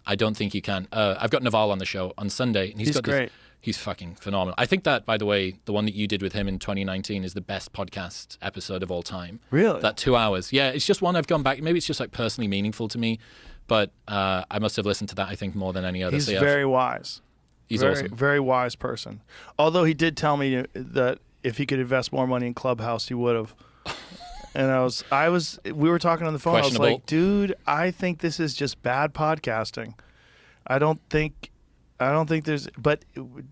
I don't think you can. I've got Naval on the show on Sunday, and he's got great. He's fucking phenomenal. I think that, by the way, the one that you did with him in 2019 is the best podcast episode of all time. Really? That 2 hours. Yeah, it's just one I've gone back. Maybe it's just like personally meaningful to me, but I must have listened to that, I think, more than any other. He's very wise. He's very, awesome. Very wise person. Although he did tell me that if he could invest more money in Clubhouse, he would have. And we were talking on the phone. I was like, dude, I think this is just bad podcasting. I don't think there's, but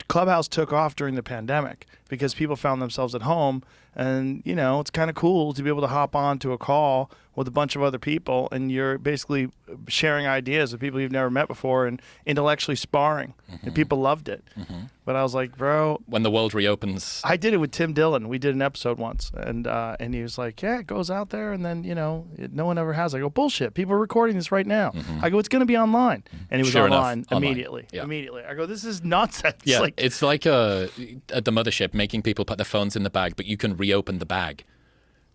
Clubhouse took off during the pandemic because people found themselves at home, and it's kind of cool to be able to hop on to a call with a bunch of other people, and you're basically sharing ideas with people you've never met before and intellectually sparring, and people loved it. But I was like, bro, when the world reopens, I did it with Tim Dillon. We did an episode once, and he was like, yeah, it goes out there, and then no one ever has. I go, bullshit, people are recording this right now. I go, it's going to be online, and he was Sure online enough, immediately. Yeah. Immediately, I go, this is nonsense. Yeah, it's like at the mothership, making people put their phones in the bag, but you can reopen the bag.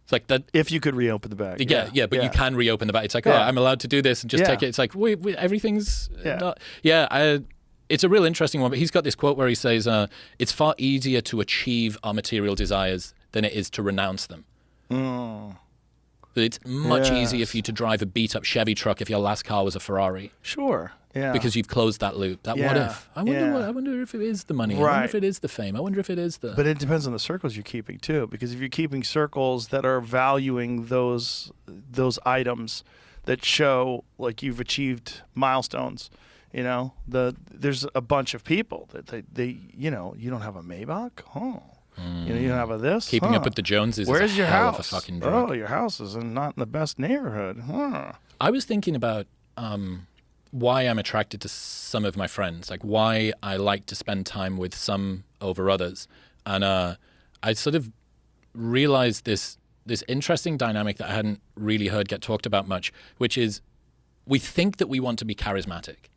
It's like that. If you could reopen the bag. But you can reopen the bag. It's like, I'm allowed to do this and just take it. It's like, wait, everything's not. Yeah, it's a real interesting one. But he's got this quote where he says, it's far easier to achieve our material desires than it is to renounce them. That it's much easier for you to drive a beat-up Chevy truck if your last car was a Ferrari. Sure. Yeah. Because you've closed that loop. That what if? I wonder if it is the money. I wonder if it is the fame. I wonder if it is the... But it depends on the circles you're keeping, too. Because if you're keeping circles that are valuing those items that show, like, you've achieved milestones, there's a bunch of people that they you don't have a Maybach? Oh. You don't have a this? Keeping up with the Joneses. Where's is your hell house? Of a fucking drug. Oh, your house is not in the best neighborhood. Huh. I was thinking about why I'm attracted to some of my friends, like why I like to spend time with some over others. And I sort of realized this interesting dynamic that I hadn't really heard get talked about much, which is we think that we want to be charismatic.